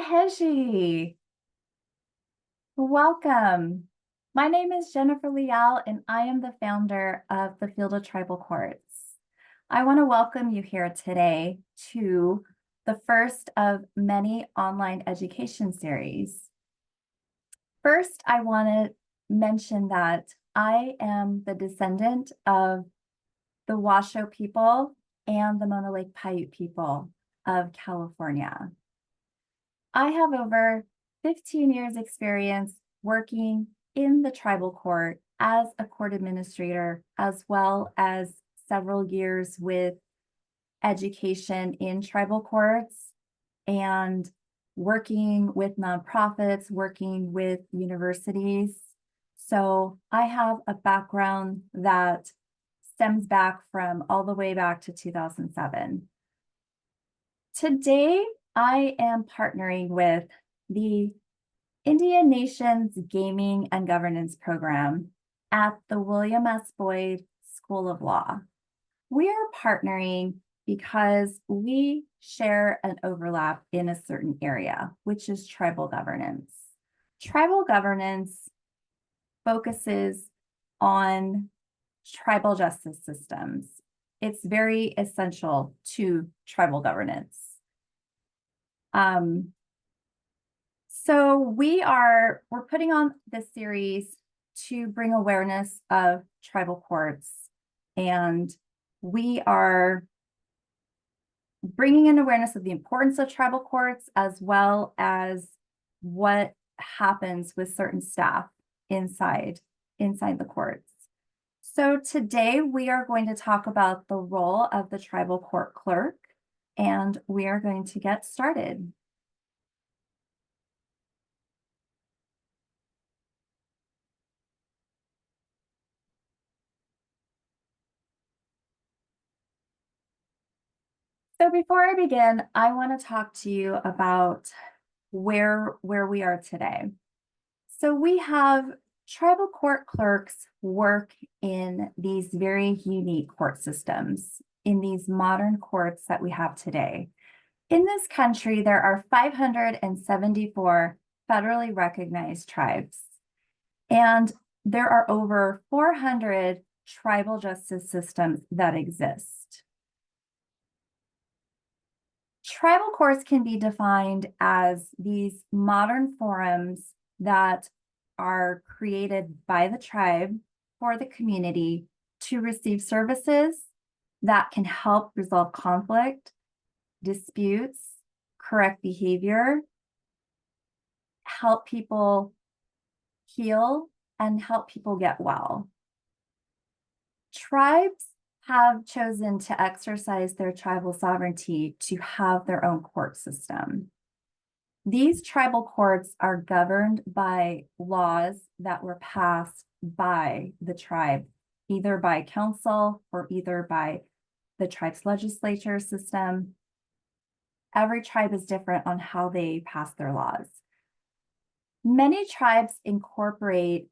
Maheshi, welcome. My name is Jennifer Leal, and I am the founder of the Field of Tribal Courts. I want to welcome you here today to the first of many online education series. First, I want to mention that I am the descendant of the Washoe people and the Mona Lake Paiute people of California. I have over 15 years experience working in the tribal court as a court administrator, as well as several years with education in tribal courts and working with nonprofits, working with universities. So I have a background that stems back from all the way back to 2007. Today, I am partnering with the Indian Nations Gaming and Governance Program at the William S. Boyd School of Law. We are partnering because we share an overlap in a certain area, which is tribal governance. Tribal governance focuses on tribal justice systems. It's very essential to tribal governance. So we're putting on this series to bring awareness of tribal courts, and we are bringing in awareness of the importance of tribal courts, as well as what happens with certain staff inside the courts. So today we are going to talk about the role of the tribal court clerk, and we are going to get started. So before I begin, I want to talk to you about where we are today. So we have tribal court clerks work in these very unique court systems, in these modern courts that we have today. In this country, there are 574 federally recognized tribes, and there are over 400 tribal justice systems that exist. Tribal courts can be defined as these modern forums that are created by the tribe for the community to receive services that can help resolve conflict, disputes, correct behavior, help people heal, and help people get well. Tribes have chosen to exercise their tribal sovereignty to have their own court system. These tribal courts are governed by laws that were passed by the tribe, either by council or either by the tribe's legislature system. Every tribe is different on how they pass their laws. Many tribes incorporate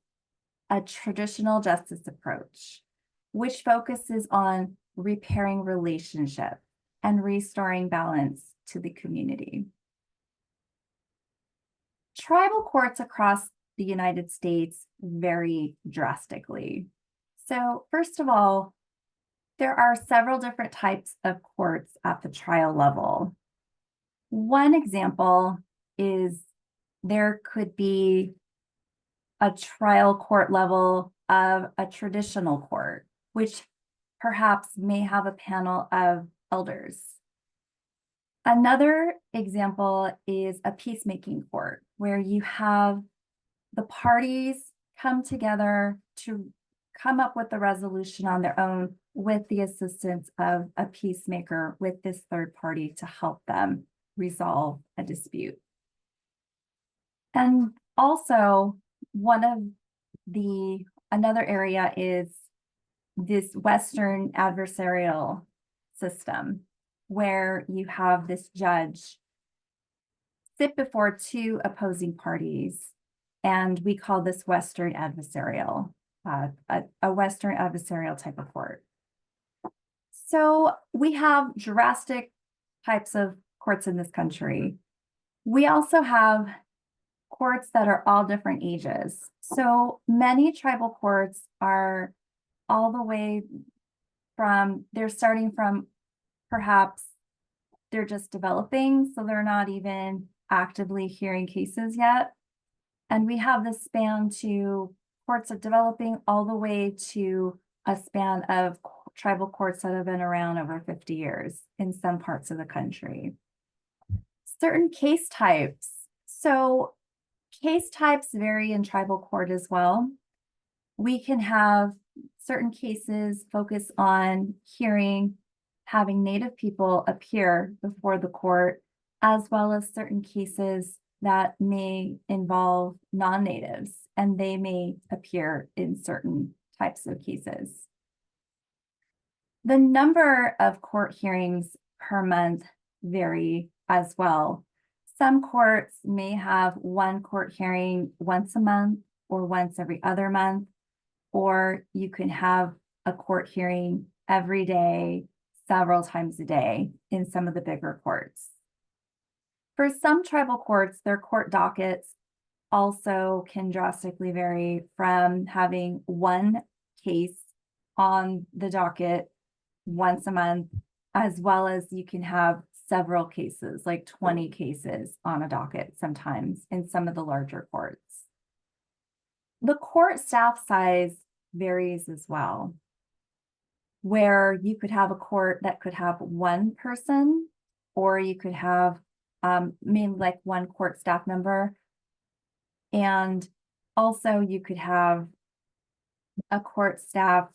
a traditional justice approach, which focuses on repairing relationship and restoring balance to the community. Tribal courts across the United States vary drastically. So first of all, there are several different types of courts at the trial level. One example is there could be a trial court level of a traditional court, which perhaps may have a panel of elders. Another example is a peacemaking court, where you have the parties come together to come up with a resolution on their own with the assistance of a peacemaker with this third party to help them resolve a dispute. And also, another area is this Western adversarial system, where you have this judge sit before two opposing parties, and we call this Western adversarial, a Western adversarial type of court. So we have drastic types of courts in this country. We also have courts that are all different ages. So many tribal courts are all the way from, they're starting from perhaps they're just developing, so they're not even actively hearing cases yet. And we have this span to courts of developing all the way to a span of tribal courts that have been around over 50 years in some parts of the country. Certain case types. So case types vary in tribal court as well. We can have certain cases focus on hearing, having Native people appear before the court, as well as certain cases that may involve non-natives, and they may appear in certain types of cases. The number of court hearings per month vary as well. Some courts may have one court hearing once a month or once every other month, or you can have a court hearing every day, several times a day in some of the bigger courts. For some tribal courts, their court dockets also can drastically vary from having one case on the docket once a month, as well as you can have several cases, like 20 cases on a docket sometimes in some of the larger courts. The court staff size varies as well, where you could have a court that could have one person, or you could have mainly like one court staff member. And also you could have a court staff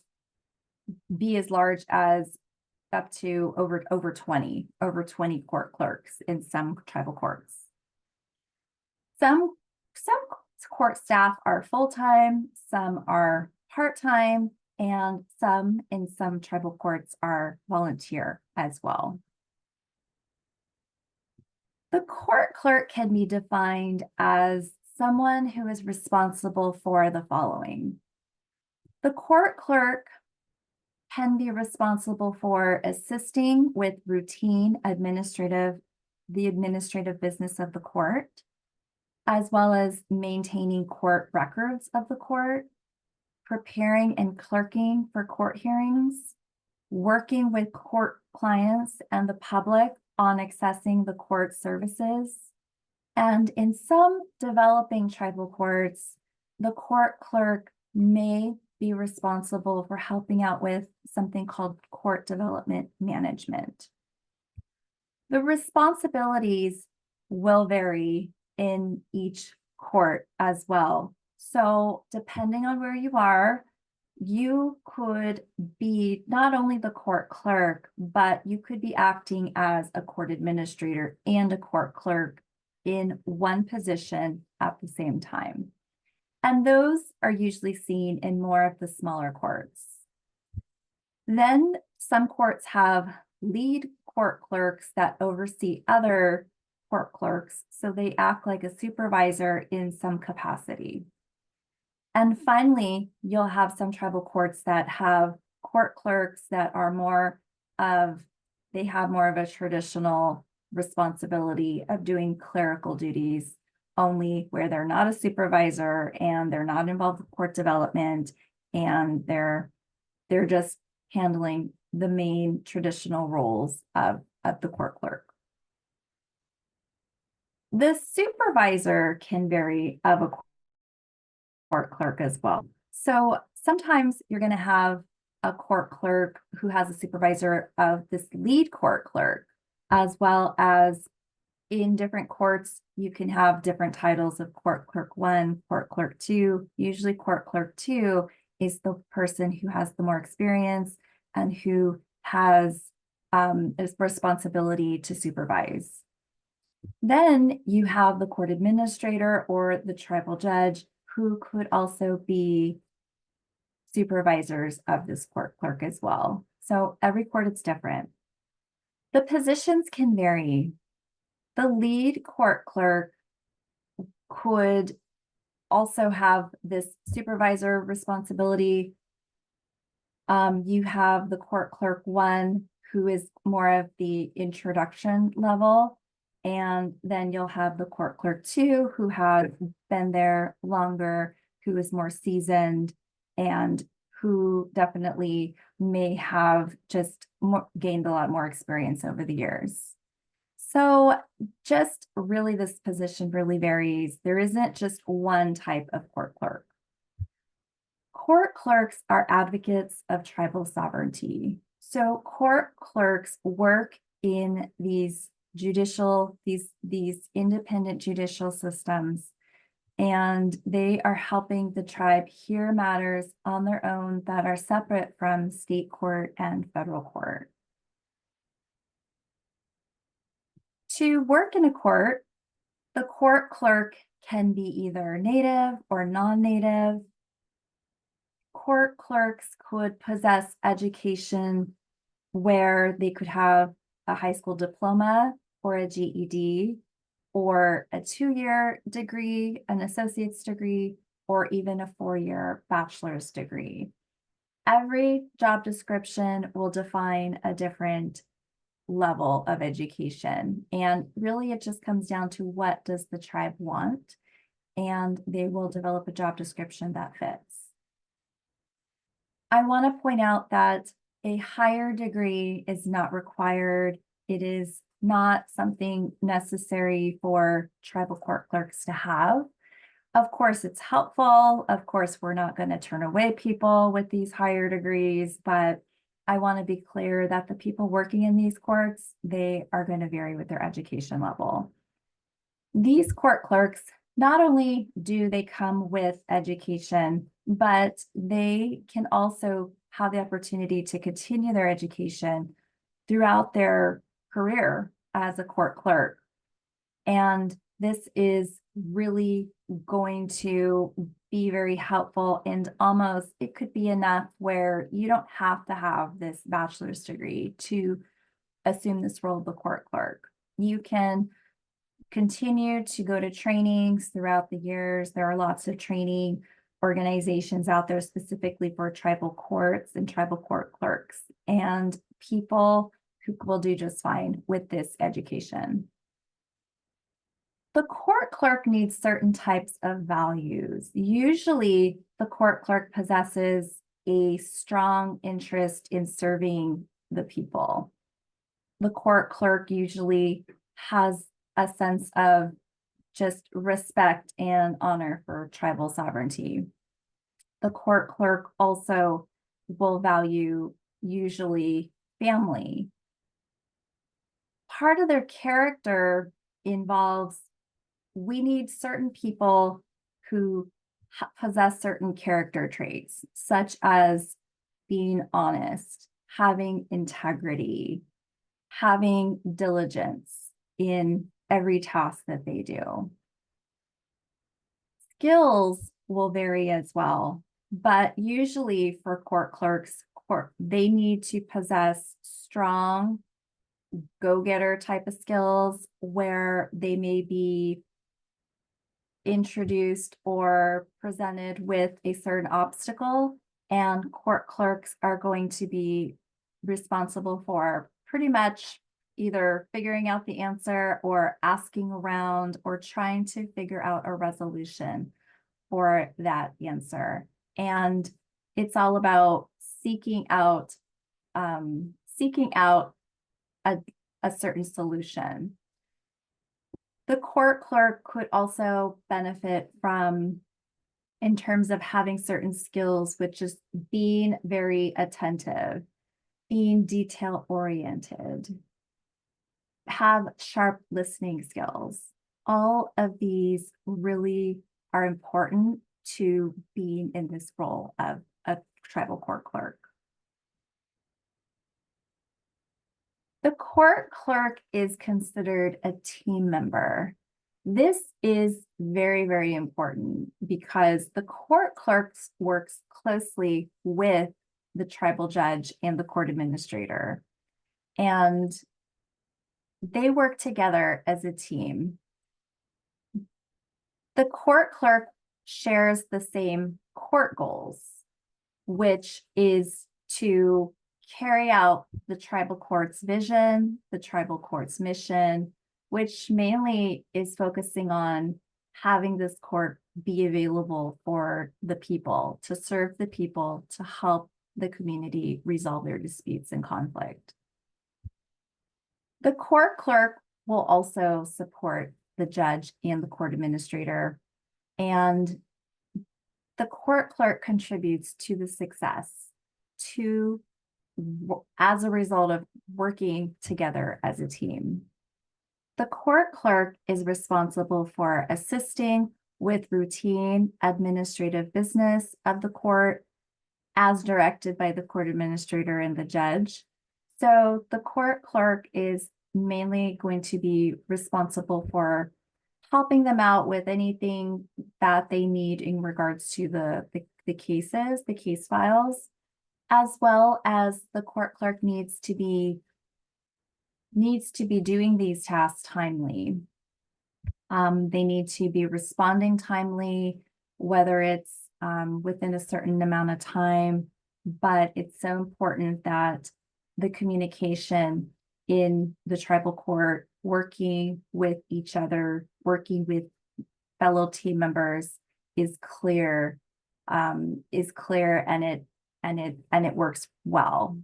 be as large as up to over 20 court clerks in some tribal courts. Some court staff are full-time, some are part-time, and some in some tribal courts are volunteer as well. The court clerk can be defined as someone who is responsible for the following. The court clerk can be responsible for assisting with routine administrative business of the court, as well as maintaining court records of the court, preparing and clerking for court hearings, working with court clients and the public on accessing the court services. And in some developing tribal courts, the court clerk may be responsible for helping out with something called court development management. The responsibilities will vary in each court as well. So depending on where you are, you could be not only the court clerk, but you could be acting as a court administrator and a court clerk in one position at the same time. And those are usually seen in more of the smaller courts. Then some courts have lead court clerks that oversee other court clerks, so they act like a supervisor in some capacity. And finally, you'll have some tribal courts that have court clerks that are they have more of a traditional responsibility of doing clerical duties only, where they're not a supervisor and they're not involved with court development, and they're just handling the main traditional roles of the court clerk. The supervisor can vary of a court clerk as well. So sometimes you're going to have a court clerk who has a supervisor of this lead court clerk, as well as in different courts, you can have different titles of court clerk 1, court clerk 2. Usually court clerk 2 is the person who has the more experience and who has this responsibility to supervise. Then you have the court administrator or the tribal judge, who could also be supervisors of this court clerk as well. So every court is different. The positions can vary. The lead court clerk could also have this supervisor responsibility. You have the court clerk 1, who is more of the introduction level, And then you'll have the court clerk too, who has been there longer, who is more seasoned, and who definitely may have just gained a lot more experience over the years. So just really this position really varies. There isn't just one type of court clerk. Court clerks are advocates of tribal sovereignty. So court clerks work in these independent judicial systems, and they are helping the tribe hear matters on their own that are separate from state court and federal court. To work in a court, the court clerk can be either native or non-native. Court clerks could possess education where they could have a high school diploma or a GED or a 2-year degree, an associate's degree, or even a 4-year bachelor's degree. Every job description will define a different level of education. And really it just comes down to what does the tribe want, and they will develop a job description that fits. I want to point out that a higher degree is not required. It is not something necessary for tribal court clerks to have. Of course, it's helpful. Of course, we're not going to turn away people with these higher degrees, but I want to be clear that the people working in these courts, they are going to vary with their education level. These court clerks, not only do they come with education, but they can also have the opportunity to continue their education throughout their career as a court clerk. And this is really going to be very helpful, and almost it could be enough where you don't have to have this bachelor's degree to assume this role of the court clerk. You can continue to go to trainings throughout the years. There are lots of training organizations out there specifically for tribal courts and tribal court clerks, and people who will do just fine with this education. The court clerk needs certain types of values. Usually, the court clerk possesses a strong interest in serving the people. The court clerk usually has a sense of just respect and honor for tribal sovereignty. The court clerk also will value usually family. Part of their character involves we need certain people who possess certain character traits, such as being honest, having integrity, having diligence in every task that they do. Skills will vary as well, but usually for court clerks, they need to possess strong go-getter type of skills where they may be introduced or presented with a certain obstacle, and court clerks are going to be responsible for pretty much either figuring out the answer or asking around or trying to figure out a resolution for that answer. And it's all about seeking out a certain solution. The court clerk could also benefit from, in terms of having certain skills, which is being very attentive, being detail-oriented, have sharp listening skills. All of these really are important to being in this role of a tribal court clerk. The court clerk is considered a team member. This is very, very important because the court clerk works closely with the tribal judge and the court administrator, and they work together as a team. The court clerk shares the same court goals, which is to carry out the tribal court's vision, the tribal court's mission, which mainly is focusing on having this court be available for the people, to serve the people, to help the community resolve their disputes and conflict. The court clerk will also support the judge and the court administrator, and the court clerk contributes to the success as a result of working together as a team. The court clerk is responsible for assisting with routine administrative business of the court as directed by the court administrator and the judge. So the court clerk is mainly going to be responsible for helping them out with anything that they need in regards to the cases, the case files, as well as the court clerk needs to be doing these tasks timely. They need to be responding timely, whether it's within a certain amount of time, but it's so important that the communication in the tribal court, working with each other, working with fellow team members is clear, and it works well.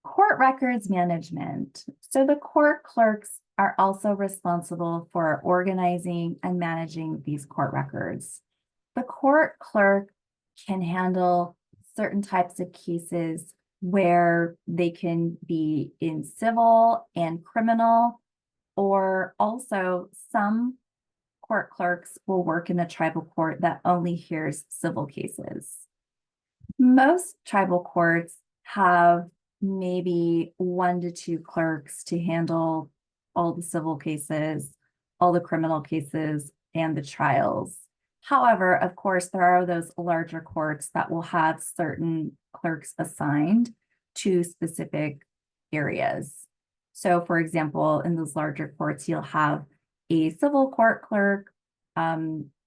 Court records management. So the court clerks are also responsible for organizing and managing these court records. The court clerk can handle certain types of cases where they can be in civil and criminal, or also some court clerks will work in the tribal court that only hears civil cases. Most tribal courts have maybe 1 to 2 clerks to handle all the civil cases, all the criminal cases, and the trials. However, of course, there are those larger courts that will have certain clerks assigned to specific areas. So, for example, in those larger courts, you'll have a civil court clerk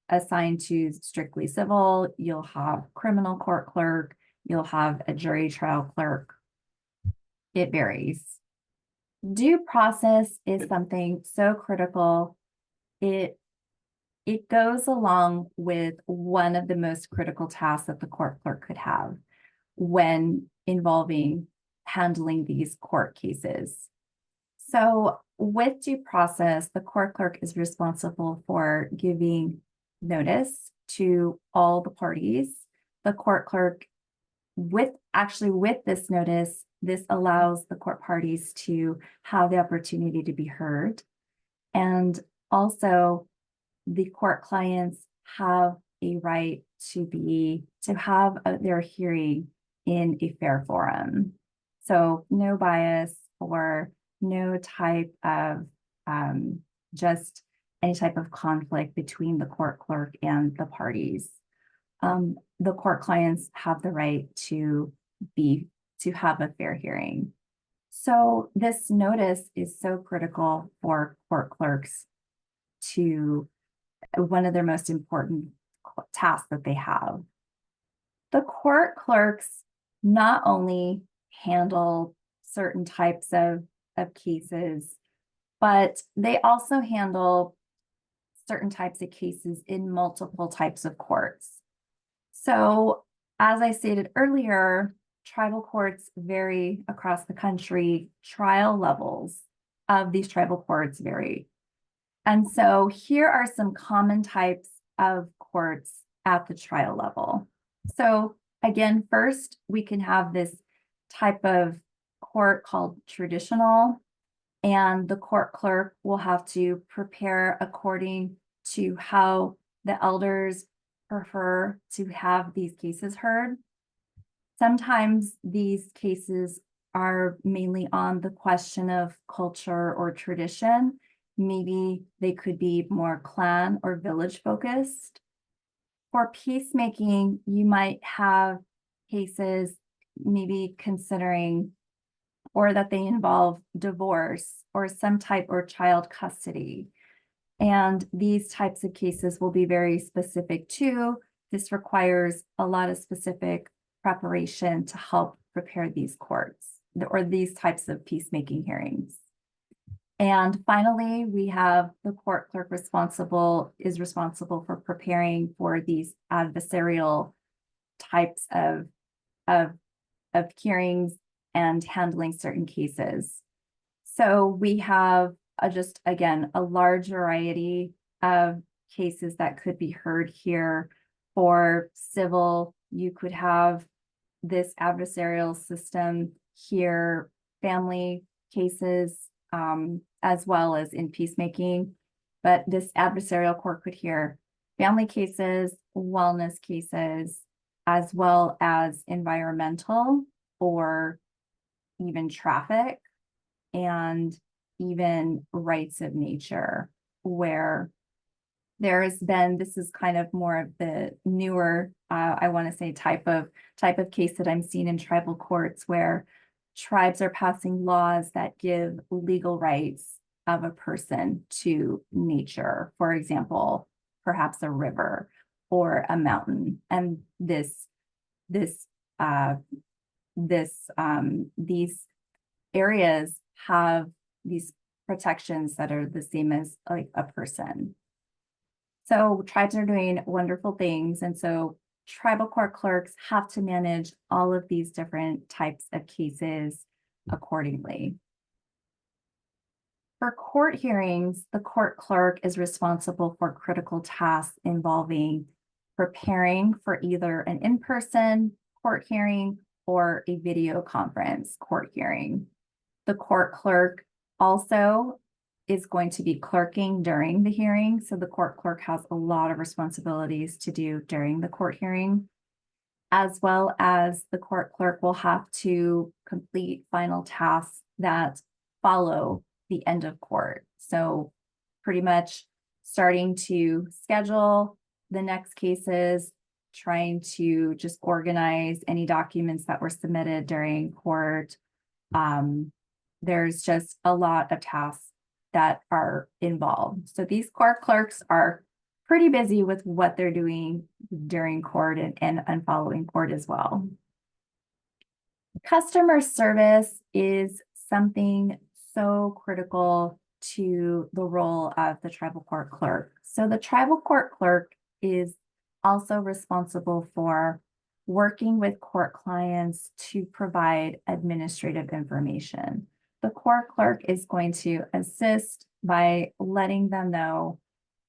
assigned to strictly civil, you'll have criminal court clerk, you'll have a jury trial clerk. It varies. Due process is something so critical. It goes along with one of the most critical tasks that the court clerk could have when involving handling these court cases. So with due process, the court clerk is responsible for giving notice to all the parties. The court clerk, with this notice, this allows the court parties to have the opportunity to be heard. And also the court clients have a right to have their hearing in a fair forum. So no bias or no type of just any type of conflict between the court clerk and the parties. The court clients have the right to have a fair hearing. So this notice is so critical for court clerks to one of their most important tasks that they have. The court clerks not only handle certain types of cases, but they also handle certain types of cases in multiple types of courts. So, as I stated earlier, tribal courts vary across the country. Trial levels of these tribal courts vary. And so here are some common types of courts at the trial level. So again, first, we can have this type of court called traditional, and the court clerk will have to prepare according to how the elders prefer to have these cases heard. Sometimes these cases are mainly on the question of culture or tradition. Maybe they could be more clan or village focused. For peacemaking, you might have cases maybe considering or that they involve divorce or some type or child custody. And these types of cases will be very specific too. This requires a lot of specific preparation to help prepare these courts or these types of peacemaking hearings. And finally, we have the court clerk is responsible for preparing for these adversarial types of, of hearings and handling certain cases. So we have just, again, a large variety of cases that could be heard here. For civil, you could have this adversarial system here, family cases, as well as in peacemaking. But this adversarial court could hear family cases, wellness cases, as well as environmental or even traffic and even rights of nature, where there has been, this is kind of more of the newer, I want to say type of case that I'm seeing in tribal courts, where tribes are passing laws that give legal rights of a person to nature. For example, perhaps a river or a mountain. And these areas have these protections that are the same as like a person. So tribes are doing wonderful things. And so tribal court clerks have to manage all of these different types of cases accordingly. For court hearings, the court clerk is responsible for critical tasks involving preparing for either an in-person court hearing or a video conference court hearing. The court clerk also is going to be clerking during the hearing. So the court clerk has a lot of responsibilities to do during the court hearing, as well as the court clerk will have to complete final tasks that follow the end of court. So pretty much starting to schedule the next cases, trying to just organize any documents that were submitted during court. There's just a lot of tasks that are involved. So these court clerks are pretty busy with what they're doing during court and following court as well. Customer service is something so critical to the role of the tribal court clerk. So the tribal court clerk is also responsible for working with court clients to provide administrative information. The court clerk is going to assist by letting them know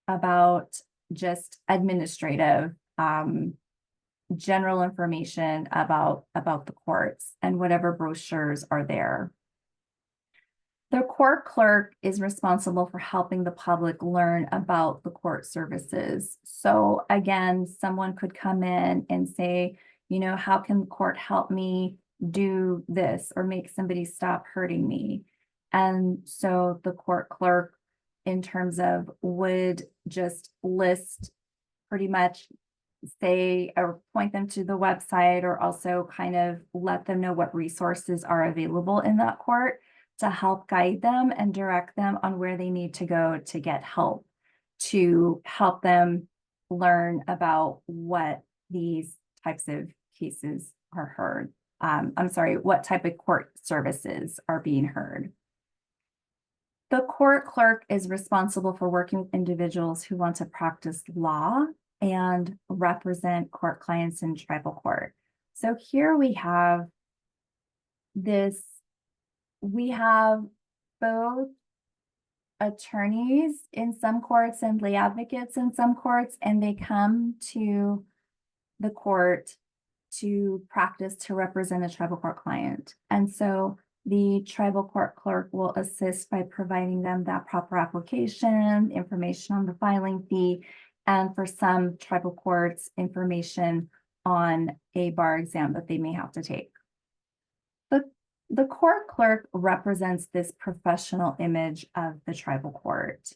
about just administrative, general information about the courts and whatever brochures are there. The court clerk is responsible for helping the public learn about the court services. So again, someone could come in and say, you know, how can the court help me do this or make somebody stop hurting me? And so the court clerk, in terms of, would just list pretty much, say, or point them to the website, or also kind of let them know what resources are available in that court to help guide them and direct them on where they need to go to get help, to help them learn about what these types of cases are heard. What type of court services are being heard. The court clerk is responsible for working with individuals who want to practice law and represent court clients in tribal court. So here we have both attorneys in some courts and lay advocates in some courts, and they come to the court to practice to represent a tribal court client. And so the tribal court clerk will assist by providing them that proper application, information on the filing fee, and for some tribal courts, information on a bar exam that they may have to take. The court clerk represents this professional image of the tribal court.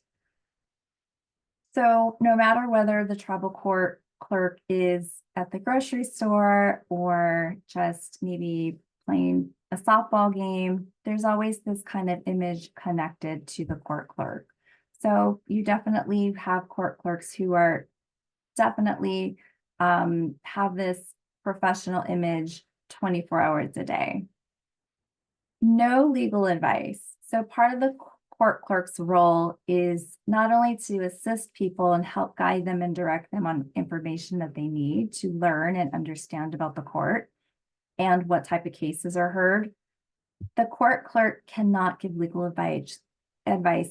So no matter whether the tribal court clerk is at the grocery store or just maybe playing a softball game, there's always this kind of image connected to the court clerk. So you definitely have court clerks who are definitely have this professional image 24 hours a day. No legal advice. So part of the court clerk's role is not only to assist people and help guide them and direct them on information that they need to learn and understand about the court and what type of cases are heard. The court clerk cannot give legal advice,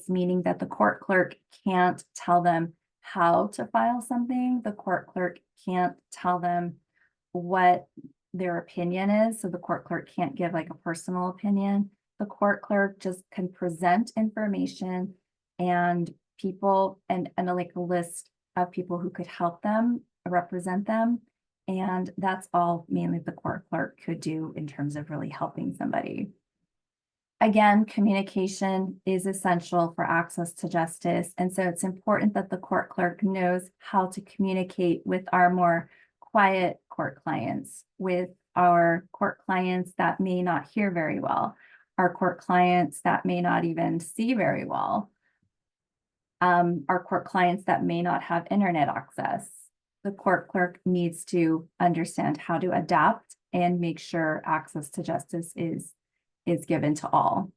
meaning that the court clerk can't tell them how to file something. The court clerk can't tell them what their opinion is. So the court clerk can't give like a personal opinion. The court clerk just can present information and people and like a list of people who could help them, represent them. And that's all mainly the court clerk could do in terms of really helping somebody. Again, communication is essential for access to justice. And so it's important that the court clerk knows how to communicate with our more quiet court clients, with our court clients that may not hear very well, our court clients that may not even see very well, our court clients that may not have internet access. The court clerk needs to understand how to adapt and make sure access to justice is given to all.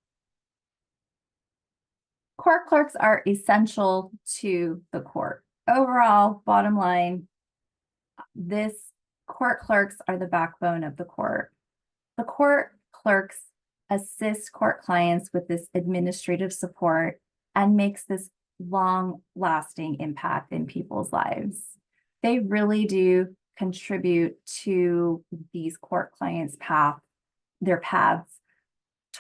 Court clerks are essential to the court. Overall, bottom line, court clerks are the backbone of the court. The court clerks assist court clients with this administrative support and makes this long-lasting impact in people's lives. They really do contribute to these court clients' their paths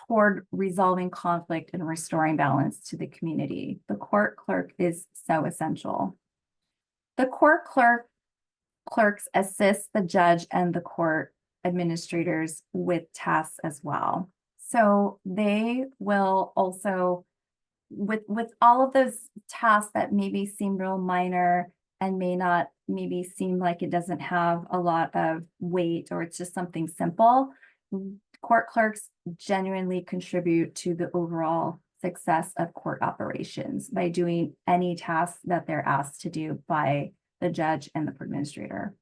toward resolving conflict and restoring balance to the community. The court clerk is so essential. The court clerks assist the judge and the court administrators with tasks as well. So they will also, with all of those tasks that maybe seem real minor and may not maybe seem like it doesn't have a lot of weight or it's just something simple, court clerks genuinely contribute to the overall success of court operations by doing any tasks that they're asked to do by the judge and the administrator.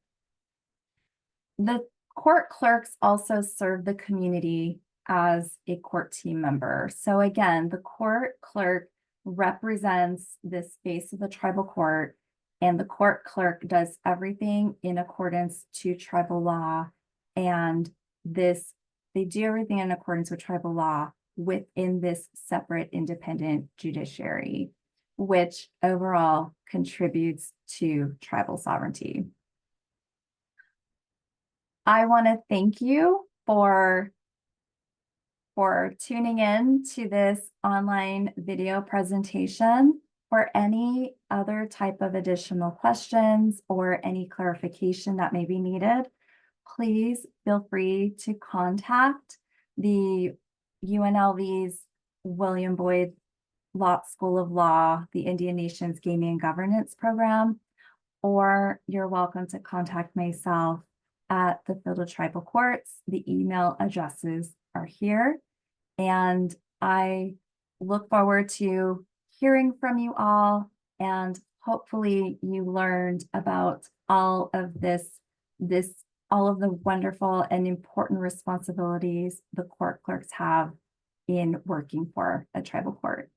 The court clerks also serve the community as a court team member. So again, the court clerk represents the space of the tribal court, and the court clerk does everything in accordance to tribal law, and they do everything in accordance with tribal law within this separate independent judiciary, which overall contributes to tribal sovereignty. I want to thank you for tuning in to this online video presentation. For any other type of additional questions or any clarification that may be needed, please feel free to contact the UNLV's William Boyd School of Law, the Indian Nations Gaming and Governance Program, or you're welcome to contact myself at the Field of Tribal Courts. The email addresses are here, and I look forward to hearing from you all, and hopefully you learned about all of all of the wonderful and important responsibilities the court clerks have in working for a tribal court.